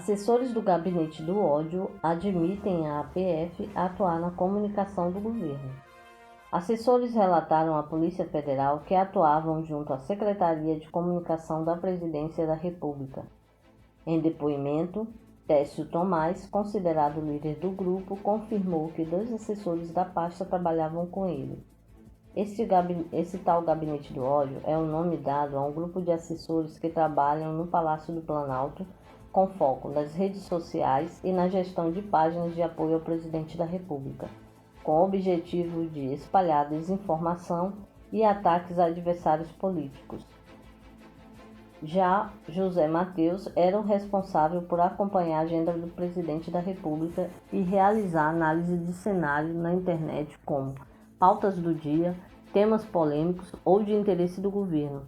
Assessores do Gabinete do Ódio admitem à PF atuar na comunicação do governo. Assessores relataram à Polícia Federal que atuavam junto à Secretaria de Comunicação da Presidência da República. Em depoimento, Técio Tomás, considerado líder do grupo, confirmou que 2 assessores da pasta trabalhavam com ele. Esse tal Gabinete do Ódio é o nome dado a um grupo de assessores que trabalham no Palácio do Planalto com foco nas redes sociais e na gestão de páginas de apoio ao presidente da República, com o objetivo de espalhar desinformação e ataques a adversários políticos. Já José Matheus era o responsável por acompanhar a agenda do presidente da República e realizar análise de cenário na internet como pautas do dia, temas polêmicos ou de interesse do governo,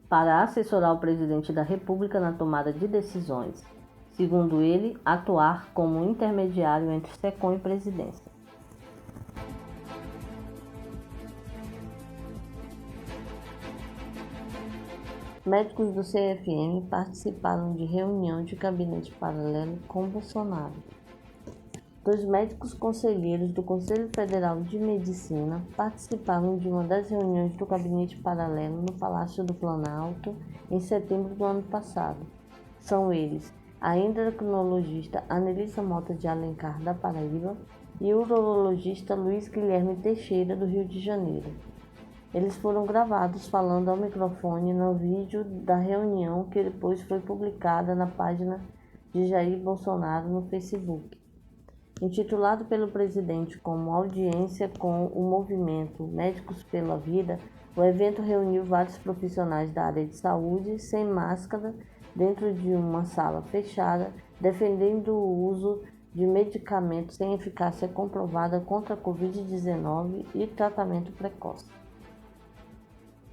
para assessorar o presidente da República na tomada de decisões. Segundo ele, atuar como intermediário entre SECOM e presidência. Médicos do CFM participaram de reunião de gabinete paralelo com Bolsonaro. 2 médicos conselheiros do Conselho Federal de Medicina participaram de uma das reuniões do gabinete paralelo no Palácio do Planalto em setembro do ano passado. São eles a endocrinologista Anelissa Mota de Alencar, da Paraíba, e o urologista Luiz Guilherme Teixeira, do Rio de Janeiro. Eles foram gravados falando ao microfone no vídeo da reunião que depois foi publicada na página de Jair Bolsonaro no Facebook. Intitulado pelo presidente como audiência com o movimento Médicos pela Vida, o evento reuniu vários profissionais da área de saúde sem máscara dentro de uma sala fechada, defendendo o uso de medicamentos sem eficácia comprovada contra a Covid-19 e tratamento precoce.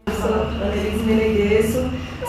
Sou Anelissa Meneguesso,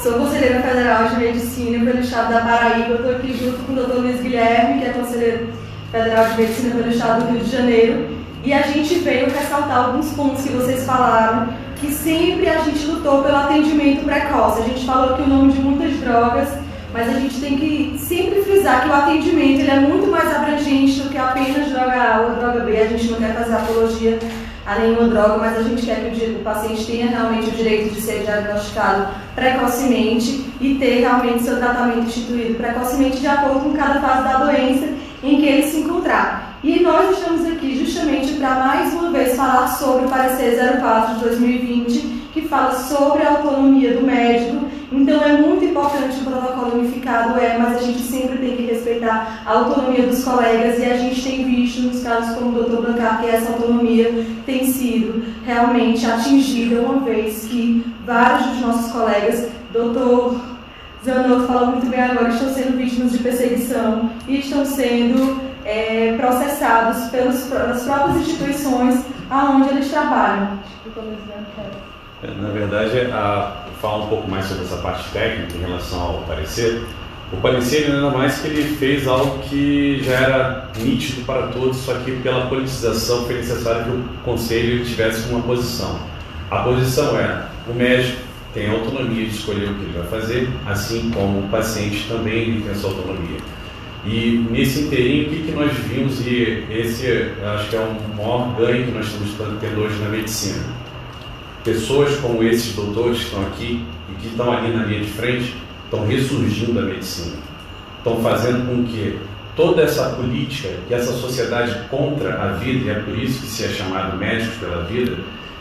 sou conselheira federal de medicina pelo estado da Paraíba. Estou aqui junto com o Dr. Luiz Guilherme, que é conselheiro federal de medicina pelo estado do Rio de Janeiro. E a gente veio ressaltar alguns pontos que vocês falaram, que sempre a gente lutou pelo atendimento precoce. A gente falou aqui o nome de muitas drogas, mas a gente tem que sempre frisar que o atendimento ele é muito mais abrangente do que apenas droga A ou droga B. A gente não quer fazer apologia a nenhuma droga, mas a gente quer que o paciente tenha realmente o direito de ser diagnosticado precocemente e ter realmente seu tratamento instituído precocemente de acordo com cada fase da doença em que ele se encontrar. E nós estamos aqui justamente para mais uma vez falar sobre o parecer 04 de 2020, que fala sobre a autonomia do médico. Então é muito importante o protocolo unificado, mas a gente sempre tem que respeitar a autonomia dos colegas, e a gente tem visto nos casos como o Dr. Blancar que essa autonomia tem sido realmente atingida, uma vez que vários dos nossos colegas, Dr. Zanotto falou muito bem agora, estão sendo vítimas de perseguição e estão sendo processados pelas próprias instituições aonde eles trabalham. Na verdade, falar um pouco mais sobre essa parte técnica em relação ao parecer. O parecer nada mais que ele fez algo que já era nítido para todos, só que pela politização foi necessário que o conselho tivesse uma posição. A posição é: o médico tem a autonomia de escolher o que ele vai fazer, assim como o paciente também tem a sua autonomia. E nesse inteirinho, o que nós vimos, e esse acho que é o maior ganho que nós estamos tendo hoje na medicina. Pessoas como esses doutores que estão aqui e que estão ali na linha de frente estão ressurgindo da medicina, estão fazendo com que toda essa política e essa sociedade contra a vida, e é por isso que se é chamado Médicos pela Vida,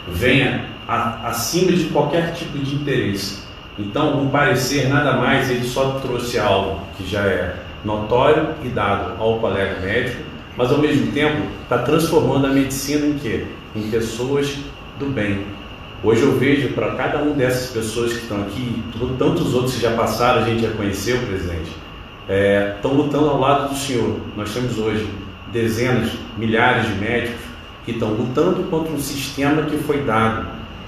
venha acima de qualquer tipo de interesse. Então, um parecer nada mais, ele só trouxe algo que já é notório e dado ao colega médico, mas ao mesmo tempo está transformando a medicina em quê? Em pessoas do bem. Hoje eu vejo para cada uma dessas pessoas que estão aqui, tantos outros que já passaram, a gente já conheceu, presidente, estão lutando ao lado do senhor. Nós temos hoje dezenas, milhares de médicos que estão lutando contra um sistema que foi dado.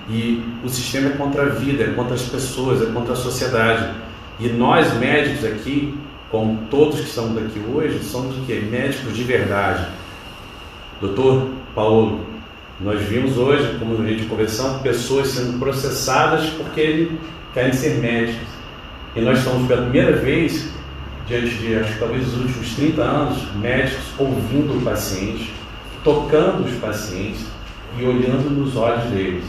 E o sistema é contra a vida, é contra as pessoas, é contra a sociedade. E nós médicos aqui, como todos que estamos aqui hoje, somos o quê? Médicos de verdade. Doutor Paulo, nós vimos hoje, como a gente conversando, pessoas sendo processadas porque querem ser médicos. E nós estamos pela primeira vez diante de, acho que talvez os últimos 30 anos, médicos ouvindo o paciente, tocando os pacientes e olhando nos olhos deles.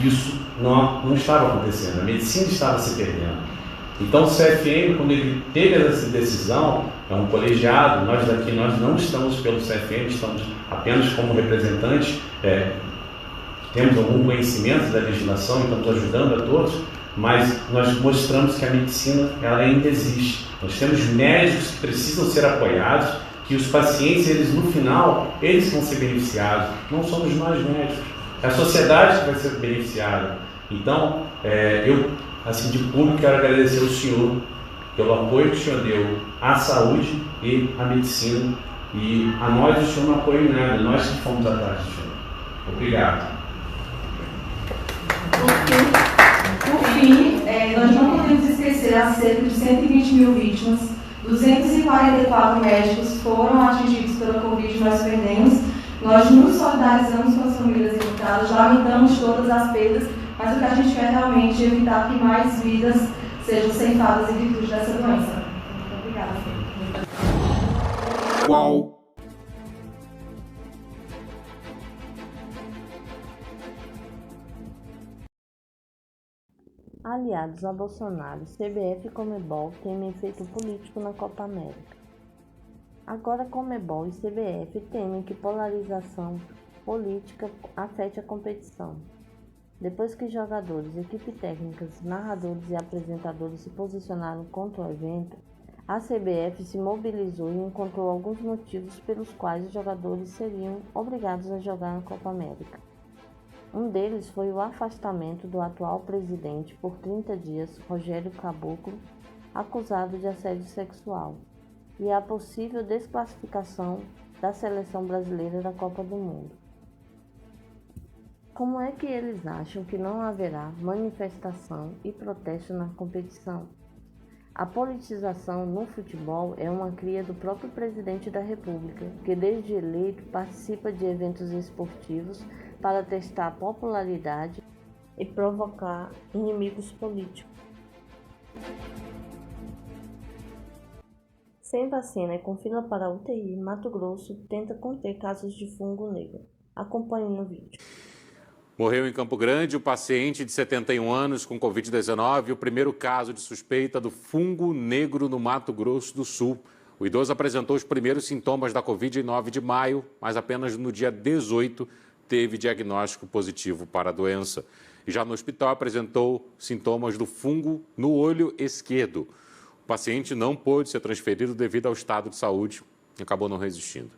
Isso não estava acontecendo, a medicina estava se perdendo. Então o CFM, quando ele teve essa decisão, é um colegiado, nós daqui não estamos pelo CFM, estamos apenas como representantes, temos algum conhecimento da legislação, então estamos ajudando a todos, mas nós mostramos que a medicina ela ainda existe. Nós temos médicos que precisam ser apoiados, que os pacientes, eles no final, eles vão ser beneficiados, não somos nós médicos, é a sociedade que vai ser beneficiada. Então, eu, assim, de público, quero agradecer ao senhor pelo apoio que o senhor deu à saúde e à medicina, e a nós o senhor não apoia em nada, nós que fomos atrás do senhor. Obrigado. Por fim, nós não podemos esquecer as cerca de 120 mil vítimas, 244 médicos foram atingidos pela Covid, nós perdemos. Nós nos solidarizamos com as famílias infectadas, lamentamos todas as perdas, mas o que a gente quer realmente é evitar que mais vidas sejam ceifadas em virtude dessa doença. Muito obrigada. Uau! Aliados a Bolsonaro, CBF e Conmebol temem efeito político na Copa América. Agora Conmebol e CBF temem que polarização política afete a competição. Depois que jogadores, equipe técnicas, narradores e apresentadores se posicionaram contra o evento, a CBF se mobilizou e encontrou alguns motivos pelos quais os jogadores seriam obrigados a jogar na Copa América. Um deles foi o afastamento do atual presidente por 30 dias, Rogério Caboclo, acusado de assédio sexual, e a possível desclassificação da seleção brasileira da Copa do Mundo. Como é que eles acham que não haverá manifestação e protesto na competição? A politização no futebol é uma cria do próprio presidente da República, que desde eleito participa de eventos esportivos para testar a popularidade e provocar inimigos políticos. Sem vacina e com fila para UTI, Mato Grosso tenta conter casos de fungo negro. Acompanhe no vídeo. Morreu em Campo Grande o paciente de 71 anos com Covid-19, o primeiro caso de suspeita do fungo negro no Mato Grosso do Sul. O idoso apresentou os primeiros sintomas da Covid em 9 de maio, mas apenas no dia 18 teve diagnóstico positivo para a doença. E já no hospital apresentou sintomas do fungo no olho esquerdo. O paciente não pôde ser transferido devido ao estado de saúde e acabou não resistindo.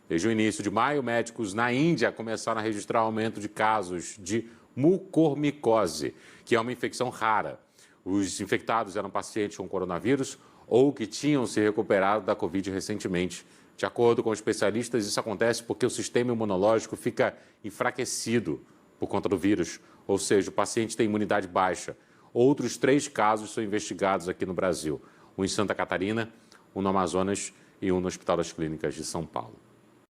Desde o início de maio, médicos na Índia começaram a registrar aumento de casos de mucormicose, que é uma infecção rara. Os infectados eram pacientes com coronavírus ou que tinham se recuperado da Covid recentemente. De acordo com especialistas, isso acontece porque o sistema imunológico fica enfraquecido por conta do vírus, ou seja, o paciente tem imunidade baixa. Outros 3 casos são investigados aqui no Brasil, um em Santa Catarina, um no Amazonas e um no Hospital das Clínicas de São Paulo.